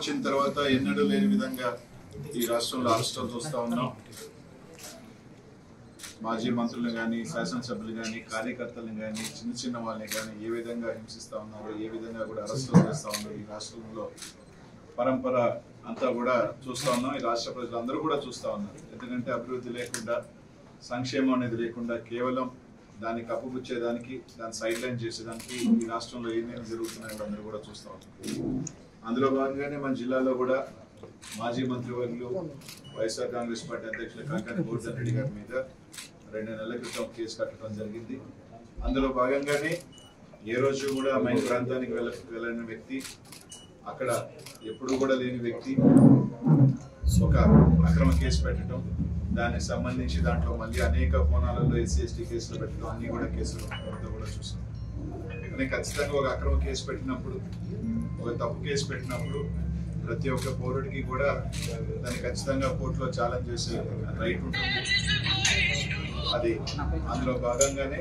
వచ్చిన తర్వాత ఎన్నడూ లేని విధంగా ఈ రాష్ట్రంలో అరెస్టులు చూస్తూ ఉన్నాం. మాజీ మంత్రులు కానీ, శాసనసభ్యులు కానీ, కార్యకర్తలను కానీ, చిన్న చిన్న వాళ్ళని కానీ ఏ విధంగా హింసిస్తూ ఉన్నారు, ఏ విధంగా కూడా అరెస్టులు చేస్తూ ఉన్నారు. ఈ రాష్ట్రంలో పరంపర అంతా కూడా చూస్తూ ఉన్నాం. ఈ రాష్ట్ర ప్రజలందరూ కూడా చూస్తూ ఉన్నారు. ఎందుకంటే అభివృద్ధి లేకుండా, సంక్షేమం అనేది లేకుండా కేవలం దాన్ని కప్పుపుచ్చేదానికి, దాన్ని సైడ్ లైన్ చేసేదానికి ఈ రాష్ట్రంలో ఏమేమి జరుగుతున్నాయో అందరూ కూడా చూస్తూ ఉన్నారు. అందులో భాగంగానే మన జిల్లాలో కూడా మాజీ మంత్రివర్యులు వైఎస్ఆర్ కాంగ్రెస్ పార్టీ అధ్యక్షులు కాకాని గోవర్ధన్ రెడ్డి గారి మీద 2 నెలల క్రితం కేసు కట్టడం జరిగింది. అందులో భాగంగానే ఏ రోజు కూడా మైన్ ప్రాంతానికి వెళ్ళని వ్యక్తి, అక్కడ ఎప్పుడు కూడా లేని వ్యక్తి ఒక అక్రమ కేసు పెట్టడం, దానికి సంబంధించి దాంట్లో మళ్ళీ అనేక కోణాలలో SC/ST కేసులు పెట్టడం, అన్ని కూడా కేసులు కూడా చూసాం. కానీ ఖచ్చితంగా ఒక అక్రమ కేసు పెట్టినప్పుడు, ఒక తప్పు కేసు పెట్టినప్పుడు ప్రతి ఒక్క పౌరుడికి కూడా దాన్ని ఖచ్చితంగా కోర్టులో ఛాలెంజ్ చేసే రైట్ ఉంటుంది. అది అందులో భాగంగానే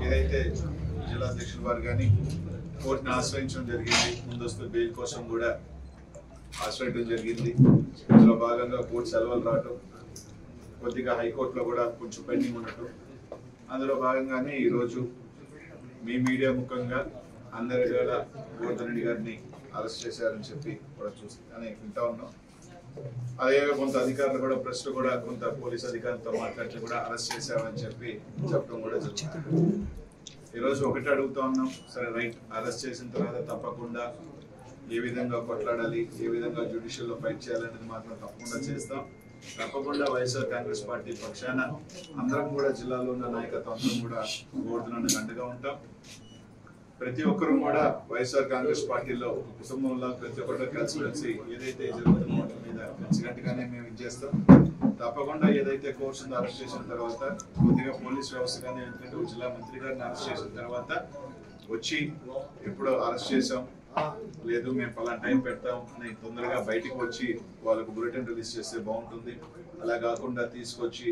ఏదైతే జిల్లా అధ్యక్షుల వారు కానీ కోర్టును ఆశ్రయించడం జరిగింది. ముందస్తు బెయిల్ కోసం కూడా ఆశ్రయించడం జరిగింది. అందులో భాగంగా కోర్టు సెలవులు రావటం, కొద్దిగా హైకోర్టులో కూడా కొంచెం పెండింగ్ ఉండటం, అందులో భాగంగానే ఈరోజు మీ మీడియా ముఖంగా అందరి కూడా గోవర్ధన్ రెడ్డి గారిని అరెస్ట్ చేశారని చెప్పి కూడా చూస్తానే వింటా ఉన్నాం. అదే కొంత అధికారులు కూడా ప్రెస్ కూడా కొంత పోలీస్ అధికారులతో మాట్లాడితే కూడా అరెస్ట్ చేశామని చెప్పి చెప్పడం కూడా జరుగుతుంది. ఈరోజు ఒకటి అడుగుతా ఉన్నాం, సరే రైట్, అరెస్ట్ చేసిన తర్వాత తప్పకుండా ఏ విధంగా కొట్లాడాలి, ఏ విధంగా జ్యుడిషియల్లో ఫైట్ చేయాలనేది మాత్రం తప్పకుండా చేస్తాం. తప్పకుండా వైఎస్ఆర్ కాంగ్రెస్ పార్టీ పక్షాన అందరం కూడా జిల్లాలో ఉన్న నాయకత్వం అందరం కూడా గోవర్ధన్ అండగా ఉంటాం. ప్రతి ఒక్కరూ కూడా వైఎస్ఆర్ కాంగ్రెస్ పార్టీలో కుటుంబంలో ప్రతి ఒక్కరు కలిసి ఏదైతే జరుగుతుందో వాటి మీద కలిసికట్టుగానే మేము ఇచ్చేస్తాం. తప్పకుండా ఏదైతే కోర్సును అరెస్ట్ చేసిన తర్వాత కొద్దిగా పోలీస్ వ్యవస్థ కానీ, ఎందుకంటే జిల్లా మంత్రి గారిని అరెస్ట్ చేసిన తర్వాత వచ్చి ఎప్పుడో అరెస్ట్ చేసాం, లేదు మేము పలానా టైం పెడతాం అని తొందరగా బయటికి వచ్చి వాళ్ళకు బులెటిన్ రిలీజ్ చేస్తే బాగుంటుంది. అలా కాకుండా తీసుకొచ్చి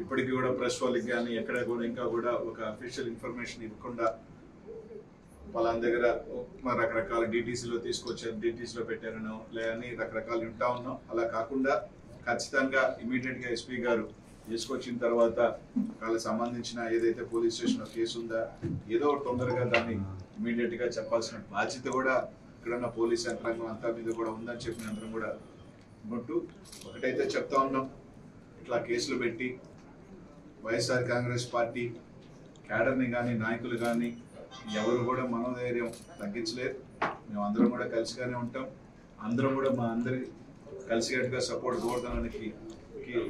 ఇప్పటికీ కూడా ప్రెస్ వాళ్ళకి కానీ ఎక్కడ కూడా ఇంకా కూడా ఒక అఫీషియల్ ఇన్ఫర్మేషన్ ఇవ్వకుండా వాళ్ళ దగ్గర రకరకాల DTCలో తీసుకొచ్చారు, DTCలో పెట్టారనో లేదని రకరకాలు వింటా ఉన్నాం. అలా కాకుండా ఖచ్చితంగా ఇమీడియట్ గా SP గారు తీసుకొచ్చిన తర్వాత వాళ్ళకి సంబంధించిన ఏదైతే పోలీస్ స్టేషన్ కేసు ఉందా ఏదో తొందరగా దాన్ని ఇమీడియట్ గా చెప్పాల్సిన బాధ్యత కూడా ఇక్కడున్న పోలీస్ యంత్రాంగం అంతా మీద కూడా ఉందని చెప్పి అందరం కూడా ఉంటూ ఒకటైతే చెప్తా ఉన్నాం, ఇట్లా కేసులు పెట్టి వైఎస్ఆర్ కాంగ్రెస్ పార్టీ క్యాడర్ని కానీ, నాయకులు కానీ ఎవరు కూడా మనోధైర్యం తగ్గించలేరు. మేము అందరం కూడా కలిసిగానే ఉంటాం. అందరం కూడా మా అందరి కలిసికట్టుగా సపోర్ట్ గోవర్ధనానికి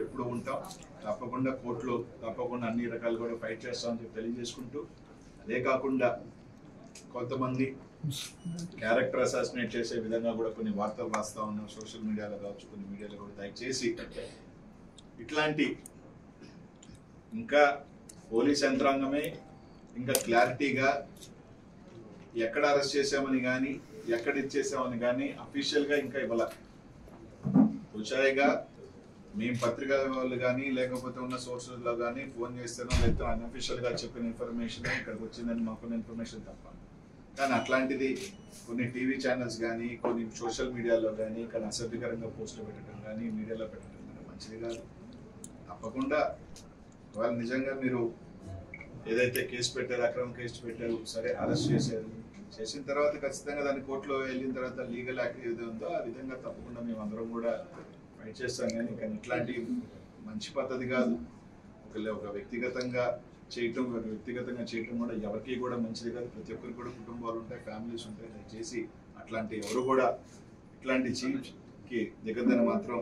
ఎప్పుడు ఉంటాం. తప్పకుండా కోర్టులో తప్పకుండా అన్ని రకాలు కూడా ఫైట్ చేస్తామని చెప్పి తెలియజేసుకుంటూ, అదే కాకుండా కొంతమంది క్యారెక్టర్ అసాసినేట్ చేసే విధంగా కూడా కొన్ని వార్తలు రాస్తా ఉన్నాం సోషల్ మీడియాలో కావచ్చు, కొన్ని మీడియాలో కూడా. దయచేసి ఇట్లాంటి ఇంకా పోలీస్ యంత్రాంగమే ఇంకా క్లారిటీగా ఎక్కడ అరెస్ట్ చేసామని కానీ, ఎక్కడ ఇచ్చేసామని కానీ అఫీషియల్గా ఇంకా ఇవ్వాల. ఉచాయిగా మేము పత్రికా వాళ్ళు కానీ లేకపోతే ఉన్న సోర్సెస్లో కానీ ఫోన్ చేస్తానో లేకపోతే అన్అఫీషియల్గా చెప్పిన ఇన్ఫర్మేషన్ ఇక్కడికి వచ్చిందని మాకున్న ఇన్ఫర్మేషన్ తప్ప. కానీ అట్లాంటిది కొన్ని టీవీ ఛానల్స్ కానీ, కొన్ని సోషల్ మీడియాలో కానీ ఇక్కడ అసభ్యకరంగా పోస్టులు పెట్టడం కానీ, మీడియాలో పెట్టడం కానీ మంచిది కాదు. తప్పకుండా వాళ్ళు నిజంగా మీరు ఏదైతే కేసు పెట్టారు, అక్రమ కేసు పెట్టారు, సరే అరెస్ట్ చేశారు, చేసిన తర్వాత ఖచ్చితంగా దాన్ని కోర్టులో వెళ్ళిన తర్వాత లీగల్ యాక్ట్ ఏది ఉందో ఆ విధంగా తప్పకుండా మేము అందరం కూడా ఫైట్ చేస్తాం. కానీ ఇట్లాంటి మంచి పద్ధతి కాదు. ఒక వ్యక్తిగతంగా చేయటం కూడా ఎవరికి కూడా మంచిది కాదు. ప్రతి ఒక్కరికి కూడా కుటుంబాలు ఉంటాయి, ఫ్యామిలీస్ ఉంటాయి. దయచేసి అట్లాంటి ఎవరు కూడా ఇట్లాంటి చీకి దిగద్దని మాత్రం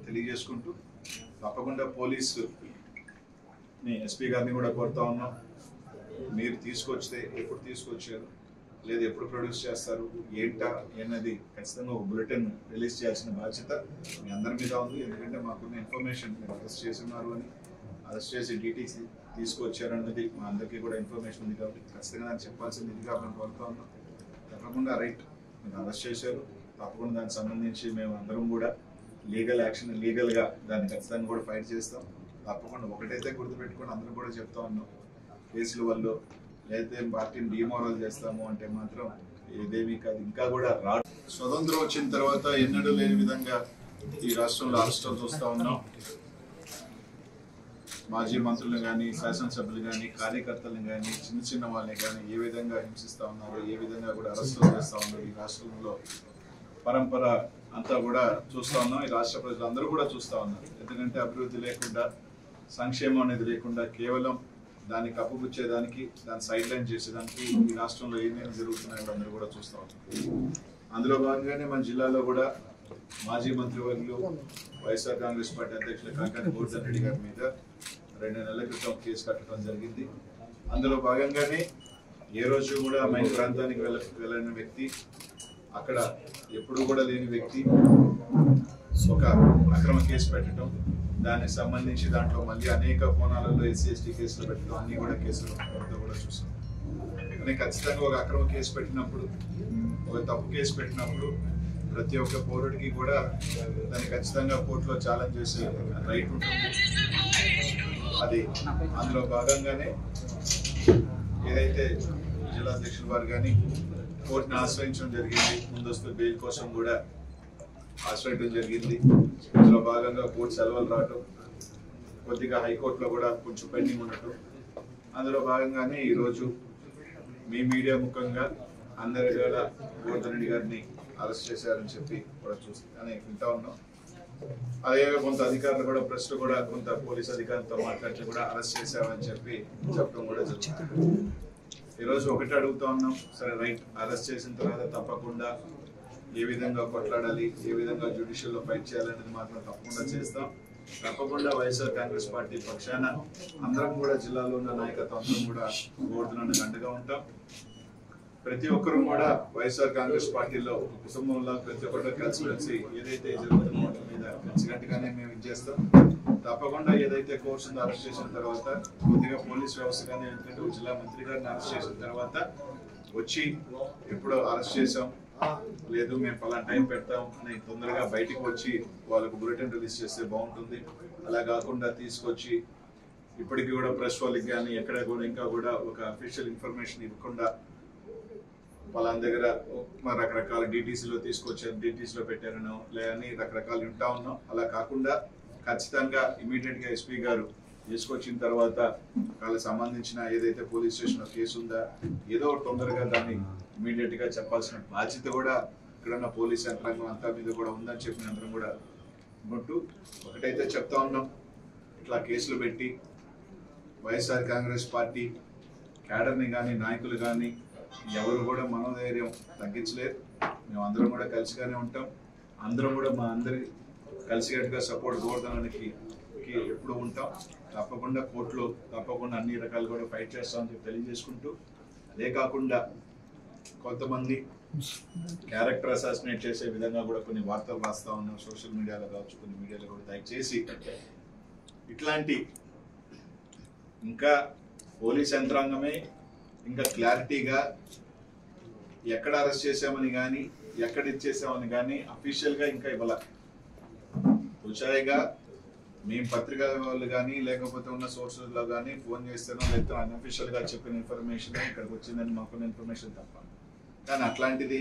తెలియజేసుకుంటూ, తప్పకుండా పోలీసు SP గారిని కూడా కోరుతా ఉన్నాం, మీరు తీసుకొస్తే ఎప్పుడు తీసుకొచ్చారు, లేదు ఎప్పుడు ప్రొడ్యూస్ చేస్తారు, ఏంటా అన్నది ఖచ్చితంగా ఒక బులెటిన్ రిలీజ్ చేయాల్సిన బాధ్యత మీ అందరి మీద ఉంది. ఎందుకంటే మాకున్న ఇన్ఫర్మేషన్ మీరు అరెస్ట్ చేస్తున్నారు అని, అరెస్ట్ చేసి DTC తీసుకొచ్చారన్నది మా అందరికీ కూడా ఇన్ఫర్మేషన్ ఉంది కాబట్టి ఖచ్చితంగా దాన్ని చెప్పాల్సింది ఇదిగా మేము కోరుతా ఉన్నాం. తప్పకుండా రైట్, మీరు అరెస్ట్ చేశారు, తప్పకుండా దానికి సంబంధించి మేము అందరం కూడా లీగల్ యాక్షన్, లీగల్గా దాన్ని ఖచ్చితంగా కూడా ఫైట్ చేస్తాం. తప్పకుండా ఒకటైతే గుర్తుపెట్టుకొని అందరూ కూడా చెప్తా ఉన్నాం, కేసుల వల్ల లేకపోతే పార్టీని డిమోరల్ చేస్తాము అంటే మాత్రం ఇదేమీ కాదు, ఇంకా కూడా స్వతంత్రం వచ్చిన తర్వాత ఎన్నడూ లేని విధంగా ఈ రాష్ట్రంలో అరెస్టులు చూస్తూ ఉన్నాం. మాజీ మంత్రులు కానీ, శాసనసభ్యులు కానీ, కార్యకర్తలను కానీ, చిన్న చిన్న వాళ్ళని కానీ ఏ విధంగా హింసిస్తూ ఉన్నారు, ఏ విధంగా కూడా అరెస్టులు చేస్తూ ఉన్నారు. ఈ రాష్ట్రంలో పరంపర అంతా కూడా చూస్తూ ఉన్నాం. ఈ రాష్ట్ర ప్రజలందరూ కూడా చూస్తూ ఉన్నారు. ఎందుకంటే అభివృద్ధి లేకుండా, సంక్షేమం అనేది లేకుండా కేవలం దాన్ని కప్పుపుచ్చేదానికి, దాన్ని సైడ్ లైన్ చేసేదానికి ఈ రాష్ట్రంలో ఏమేమి జరుగుతున్నాయో అందరూ కూడా చూస్తూ ఉన్నారు. అందులో భాగంగానే మన జిల్లాలో కూడా మాజీ మంత్రివర్యులు వైఎస్ఆర్ కాంగ్రెస్ పార్టీ అధ్యక్షులు కాకాని గోవర్ధన్ రెడ్డి గారి మీద 2 నెలల క్రితం కేసు కట్టడం జరిగింది. అందులో భాగంగానే ఏ రోజు కూడా మైన్ ప్రాంతానికి వెళ్ళిన వ్యక్తి, అక్కడ ఎప్పుడు కూడా లేని వ్యక్తి ఒక అక్రమ కేసు పెట్టడం, దానికి సంబంధించి దాంట్లో మళ్ళీ అనేక కోణాలలో SC/ST కేసులు పెట్టడం, అన్ని కూడా కేసులు కూడా చూసాం. కానీ ఖచ్చితంగా ఒక అక్రమ కేసు పెట్టినప్పుడు, ఒక తప్పు కేసు పెట్టినప్పుడు ప్రతి ఒక్క పౌరుడికి కూడా దాన్ని ఖచ్చితంగా కోర్టులో ఛాలెంజ్ చేసే రైట్ ఉంటుంది. అది అందులో భాగంగానే ఏదైతే జిల్లా అధ్యక్షుల వారు కానీ కోర్టును ఆశ్రయించడం జరిగింది. ముందస్తు బెయిల్ కోసం కూడా ఆశ్రయించడం జరిగింది. అందులో భాగంగా కోర్టు సెలవులు రావటం, కొద్దిగా హైకోర్టులో కూడా కొంచెం పెండింగ్ ఉండటం, అందులో భాగంగానే ఈరోజు మీ మీడియా ముఖంగా అందరి కూడా గోవర్ధన్ రెడ్డి గారిని అరెస్ట్ చేశారని చెప్పి కూడా చూస్తానే వింటా ఉన్నాం. అదే కొంత అధికారులు కూడా ప్రెస్ కూడా కొంత పోలీస్ అధికారులతో మాట్లాడితే కూడా అరెస్ట్ చేశామని చెప్పి చెప్పడం కూడా జరుగుతుంది. ఈరోజు ఒకటి అడుగుతా ఉన్నాం, సరే రైట్, అరెస్ట్ చేసిన తర్వాత తప్పకుండా ఏ విధంగా కొట్లాడాలి, ఏ విధంగా జ్యుడిషియల్లో ఫైట్ చేయాలనేది మాత్రం తప్పకుండా చేస్తాం. తప్పకుండా వైఎస్ఆర్ కాంగ్రెస్ పార్టీ పక్షాన అందరం కూడా జిల్లాలో ఉన్న నాయకత్వం అందరం కూడా గోవర్ధన్ అండగా ఉంటాం. ప్రతి ఒక్కరూ కూడా వైఎస్ఆర్ కాంగ్రెస్ పార్టీలో కుటుంబంలో ప్రతి ఒక్కరు కలిసి ఏదైతే జరుగుతున్న వాటి మీద కలిసికట్టుగానే మేము ఇచ్చేస్తాం. తప్పకుండా ఏదైతే కోర్సును అరెస్ట్ చేసిన తర్వాత కొద్దిగా పోలీస్ వ్యవస్థ కానీ, ఎందుకంటే జిల్లా మంత్రి గారిని అరెస్ట్ చేసిన తర్వాత వచ్చి ఎప్పుడో అరెస్ట్ చేసాం, లేదు మేము పలానా టైం పెడతాం అని తొందరగా బయటికి వచ్చి వాళ్ళకు బులెటిన్ రిలీజ్ చేస్తే బాగుంటుంది. అలా కాకుండా తీసుకొచ్చి ఇప్పటికీ కూడా ప్రెస్ వాళ్ళకి కానీ ఎక్కడ కూడా ఇంకా కూడా ఒక అఫీషియల్ ఇన్ఫర్మేషన్ ఇవ్వకుండా వాళ్ళ దగ్గర రకరకాల DTCలో తీసుకొచ్చారు, DTCలో పెట్టారనో లేదని రకరకాలు వింటా ఉన్నాం. అలా కాకుండా ఖచ్చితంగా ఇమీడియట్ గా SP గారు తీసుకొచ్చిన తర్వాత వాళ్ళకి సంబంధించిన ఏదైతే పోలీస్ స్టేషన్ కేసు ఉందా ఏదో తొందరగా దాన్ని ఇమీడియట్ గా చెప్పాల్సిన బాధ్యత కూడా ఇక్కడున్న పోలీస్ యంత్రాంగం అంతా మీద కూడా ఉందని చెప్పి అందరం కూడా ఉంటూ ఒకటైతే చెప్తా ఉన్నాం, ఇట్లా కేసులు పెట్టి వైఎస్ఆర్ కాంగ్రెస్ పార్టీ క్యాడర్ని కానీ, నాయకులు కానీ ఎవరు కూడా మనోధైర్యం తగ్గించలేరు. మేము అందరం కూడా కలిసిగానే ఉంటాం. అందరం కూడా మా అందరి కలిసికట్టుగా సపోర్ట్ గోవర్ధనానికి ఎప్పుడు ఉంటాం. తప్పకుండా కోర్టులో తప్పకుండా అన్ని రకాలు కూడా ఫైట్ చేస్తామని చెప్పి తెలియజేసుకుంటూ, అదే కాకుండా కొంతమంది క్యారెక్టర్ అసాసినేట్ చేసే విధంగా కూడా కొన్ని వార్తలు రాస్తా ఉన్నాం సోషల్ మీడియాలో కావచ్చు, కొన్ని మీడియాలో కూడా. దయచేసి ఇట్లాంటి ఇంకా పోలీస్ యంత్రాంగమే ఇంకా క్లారిటీగా ఎక్కడ అరెస్ట్ చేసామని కానీ, ఎక్కడ ఇచ్చేసామని కానీ అఫీషియల్గా ఇంకా ఇవ్వాల. ఉచాయిగా మేము పత్రికా వాళ్ళు కానీ లేకపోతే ఉన్న సోర్సెస్లో కానీ ఫోన్ చేస్తానో లేకపోతే అన్అఫీషియల్గా చెప్పిన ఇన్ఫర్మేషన్ ఇక్కడికి వచ్చిందని మాకున్న ఇన్ఫర్మేషన్ తప్ప. కానీ అట్లాంటిది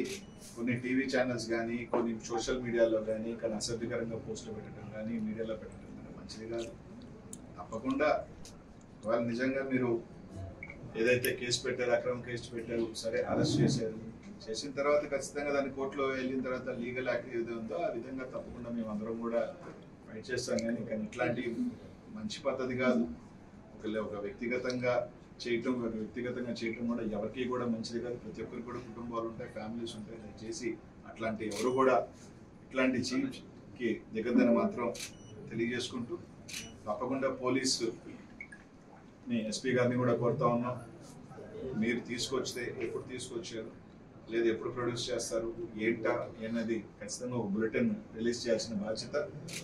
కొన్ని టీవీ ఛానల్స్ కానీ, కొన్ని సోషల్ మీడియాలో కానీ కానీ అసభ్యకరంగా పోస్టులు పెట్టడం కానీ, మీడియాలో పెట్టడం కానీ మంచిది కాదు. తప్పకుండా వాళ్ళు నిజంగా మీరు ఏదైతే కేసు పెట్టారో, అక్రమ కేసు పెట్టారు, సరే అరెస్ట్ చేశారు, చేసిన తర్వాత ఖచ్చితంగా దాన్ని కోర్టులో వెళ్ళిన తర్వాత లీగల్ యాక్ట్ ఏది ఉందో ఆ విధంగా తప్పకుండా మేము అందరం కూడా ఫైట్ చేస్తాం. కానీ ఇట్లాంటి మంచి పద్ధతి కాదు. ఒక వ్యక్తిగతంగా చేయటం కూడా ఎవరికి కూడా మంచిది కాదు. ప్రతి ఒక్కరికి కూడా కుటుంబాలు ఉంటాయి, ఫ్యామిలీస్ ఉంటాయి. దయచేసి అట్లాంటి ఎవరు కూడా ఇట్లాంటి చీఫ్కి దిగద్దని మాత్రం తెలియజేసుకుంటూ, తప్పకుండా పోలీసు SP గారిని కూడా కోరుతా ఉన్నాం, మీరు తీసుకొచ్చితే ఎప్పుడు తీసుకొచ్చారు, లేదు ఎప్పుడు ప్రొడ్యూస్ చేస్తారు, ఏంటా అన్నది ఖచ్చితంగా ఒక బులెటిన్ రిలీజ్ చేయాల్సిన బాధ్యత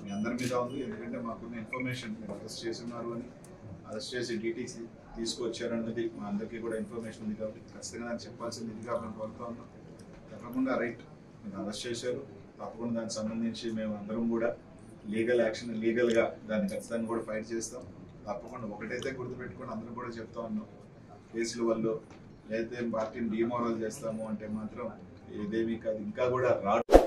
మీ అందరి మీద ఉంది. ఎందుకంటే మాకున్న ఇన్ఫర్మేషన్ మీరు అరెస్ట్ చేస్తున్నారు అని, అరెస్ట్ చేసి DTC తీసుకొచ్చారన్నది మా అందరికీ కూడా ఇన్ఫర్మేషన్ ఉంది కాబట్టి ఖచ్చితంగా దాన్ని చెప్పాల్సింది ఇదిగా మేము కోరుతా ఉన్నాం. తప్పకుండా రైట్, మీరు అరెస్ట్ చేశారు, తప్పకుండా దానికి సంబంధించి మేము అందరం కూడా లీగల్ యాక్షన్, లీగల్గా దాన్ని ఖచ్చితంగా కూడా ఫైట్ చేస్తాం. తప్పకుండా ఒకటైతే గుర్తుపెట్టుకొని అందరూ కూడా చెప్తా ఉన్నాం, కేసుల వల్ల అయితే పార్టీని డిమోరల్ చేస్తాము అంటే మాత్రం ఇదేమీ కాదు, ఇంకా కూడా రాడు.